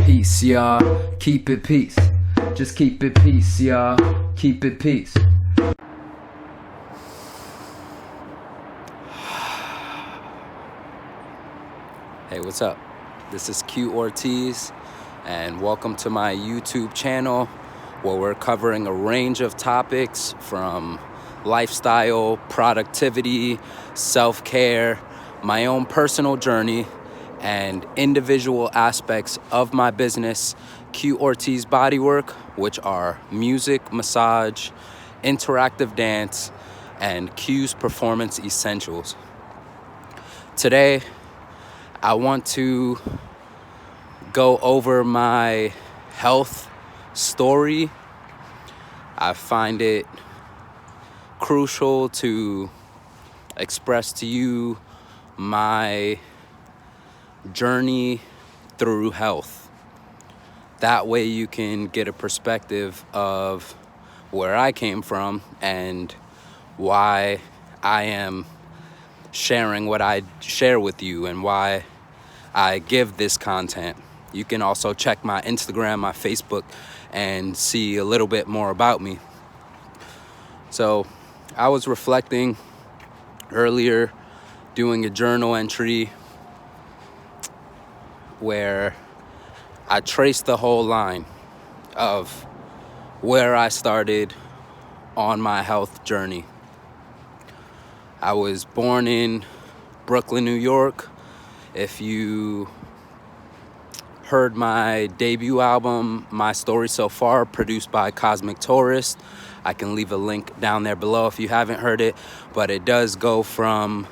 peace, y'all. Keep it peace. Just keep it peace, y'all. Keep it peace. Hey, what's up? This is Q Ortiz, and welcome to my YouTube channel where we're covering a range of topics from lifestyle, productivity, self-care, my own personal journey, and individual aspects of my business, Q Ortiz Bodywork, which are music, massage, interactive dance, and Q's Performance Essentials. Today, I want to go over my health story. I find it crucial to express to you my journey through health. That way you can get a perspective of where I came from and why I am sharing what I share with you and why I give this content. You can also check my Instagram, my Facebook, and see a little bit more about me. So I was reflecting earlier, doing a journal entry where I traced the whole line of where I started on my health journey. I was born in Brooklyn, New York. If you heard my debut album, My Story So Far, produced by Cosmic Tourist, I can leave a link down there below if you haven't heard it. But it does go from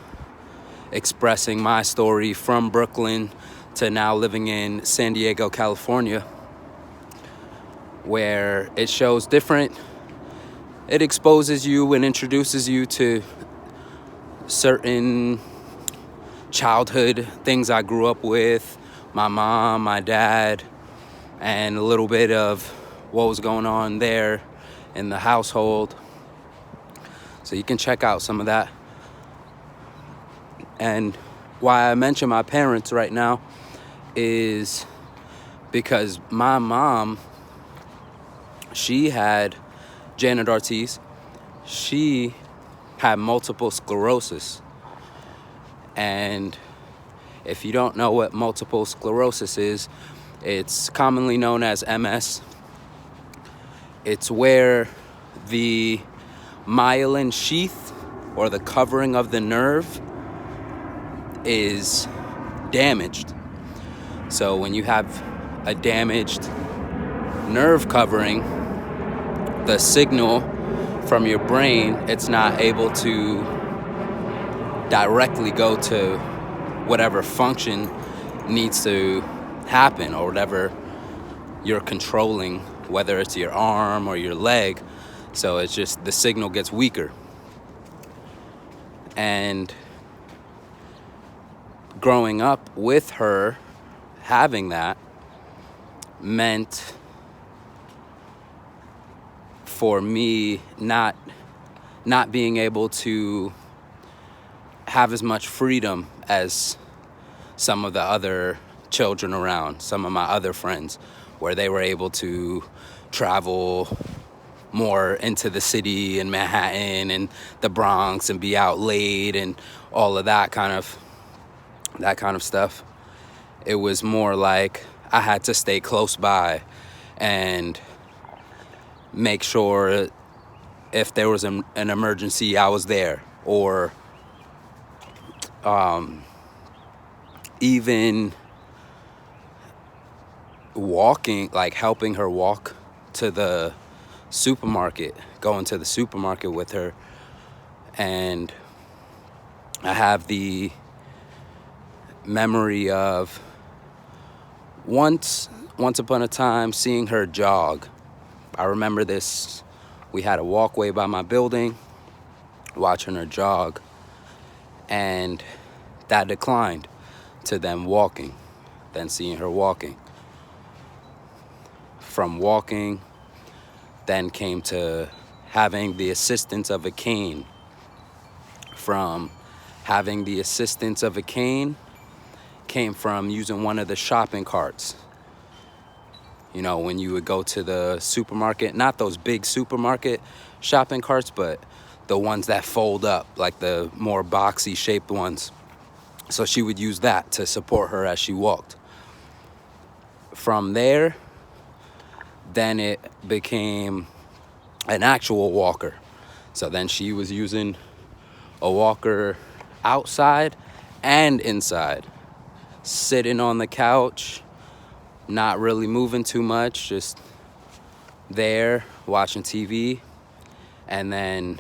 expressing my story from Brooklyn to now living in San Diego, California, where it shows different, it exposes you and introduces you to certain childhood things I grew up with, my mom, my dad, and a little bit of what was going on there in the household. So you can check out some of that. And why I mention my parents right now is because my mom, she had Janet Ortiz. She had multiple sclerosis. And if you don't know what multiple sclerosis is, it's commonly known as MS. It's where the myelin sheath, or the covering of the nerve, is damaged. So when you have a damaged nerve covering, the signal from your brain, it's not able to directly go to whatever function needs to happen or whatever you're controlling, whether it's your arm or your leg. So it's just the signal gets weaker. And growing up with her having that meant for me not being able to have as much freedom as some of the other children around, some of my other friends, where they were able to travel more into the city and Manhattan and the Bronx and be out late and all of that kind of stuff. It was more like I had to stay close by and make sure if there was an emergency, I was there. Or even walking, like helping her walk to the supermarket, going to the supermarket with her. And I have the memory of once upon a time seeing her jog. I remember this. We had a walkway by my building, watching her jog, and that declined to them walking, then seeing her walking. From walking, then came to having the assistance of a cane. From having the assistance of a cane came from using one of the shopping carts You know, when you would go to the supermarket, not those big supermarket shopping carts, but the ones that fold up, like the more boxy shaped ones. So she would use that to support her as she walked. From there, then it became an actual walker. So then she was using a walker outside and inside, sitting on the couch, not really moving too much, just there watching TV, and then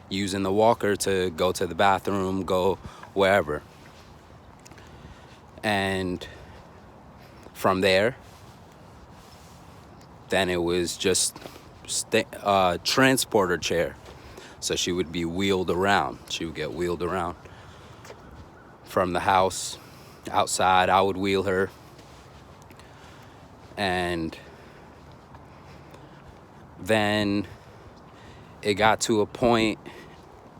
using the walker to go to the bathroom, go wherever. And from there, then it was just transporter chair. So she would be wheeled around. She would get wheeled around from the house outside. I would wheel her. And then it got to a point,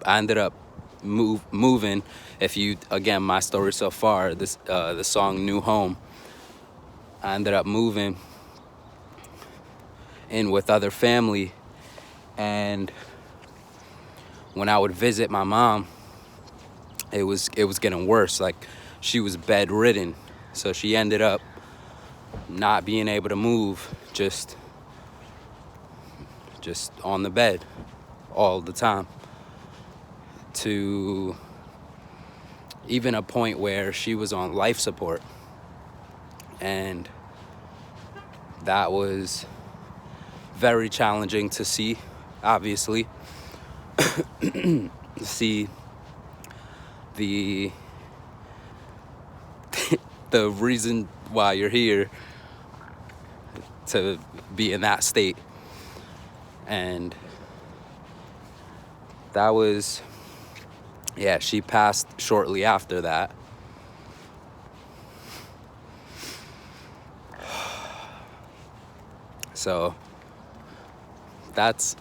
I ended up moving. If you, again, my story so far, this the song New Home, I ended up moving in with other family. And when I would visit my mom, it was getting worse. Like, she was bedridden. So she ended up not being able to move, just on the bed all the time, to even a point where she was on life support. And that was very challenging to see, obviously. See the the reason why you're here, to be in that state. And that was, yeah, she passed shortly after that. So that's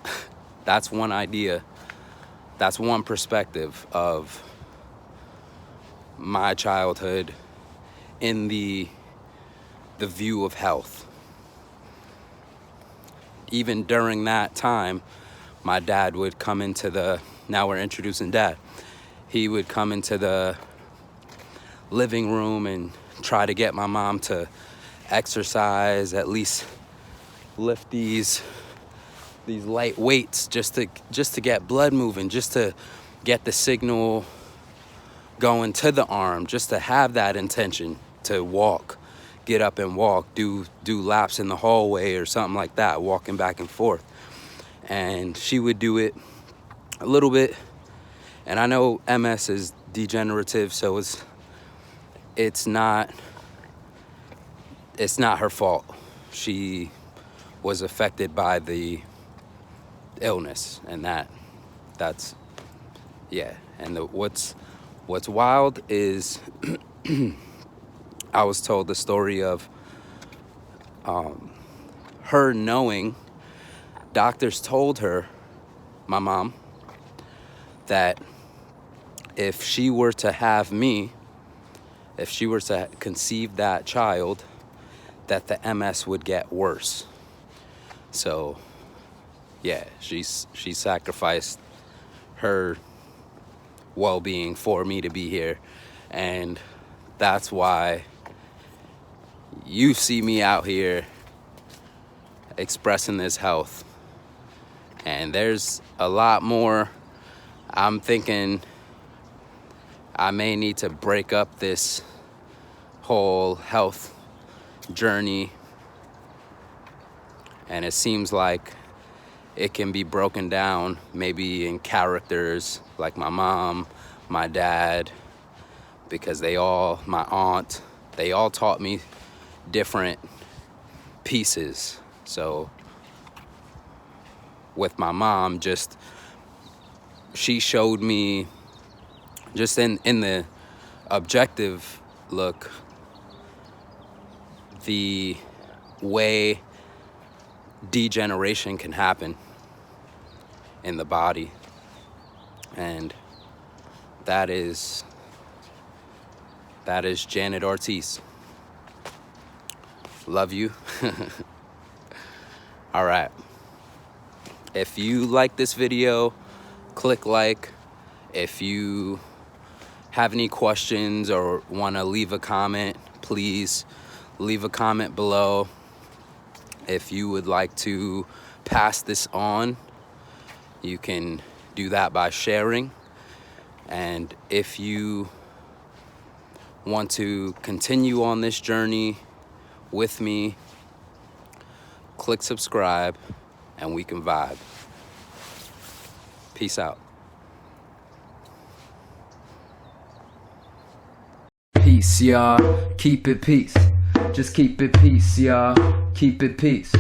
one idea. That's one perspective of my childhood in the view of health. Even during that time, my dad would come into now we're introducing Dad. He would come into the living room and try to get my mom to exercise, at least lift these light weights, just to get blood moving, just to get the signal going to the arm, just to have that intention to walk, get up and walk, do laps in the hallway or something like that, walking back and forth. And she would do it a little bit. And I know MS is degenerative, so it's not her fault. She was affected by the illness, and that's yeah. And what's wild is I was told the story of her knowing, doctors told her, my mom, that if she were to have me, if she were to conceive that child, that the MS would get worse. So yeah, she sacrificed her well-being for me to be here. And that's why you see me out here expressing this health. And there's a lot more. I'm thinking I may need to break up this whole health journey. And it seems like it can be broken down maybe in characters, like my mom, my dad, because my aunt, they all taught me different pieces. So with my mom, she showed me, just in the objective look, the way degeneration can happen in the body. And that is Janet Ortiz. Love you. All right. If you like this video, click like. If you have any questions or want to leave a comment, please leave a comment below. If you would like to pass this on, you can do that by sharing. And if you want to continue on this journey with me, click subscribe and we can vibe. Peace out. Peace, y'all. Keep it peace. Just keep it peace, y'all. Keep it peace.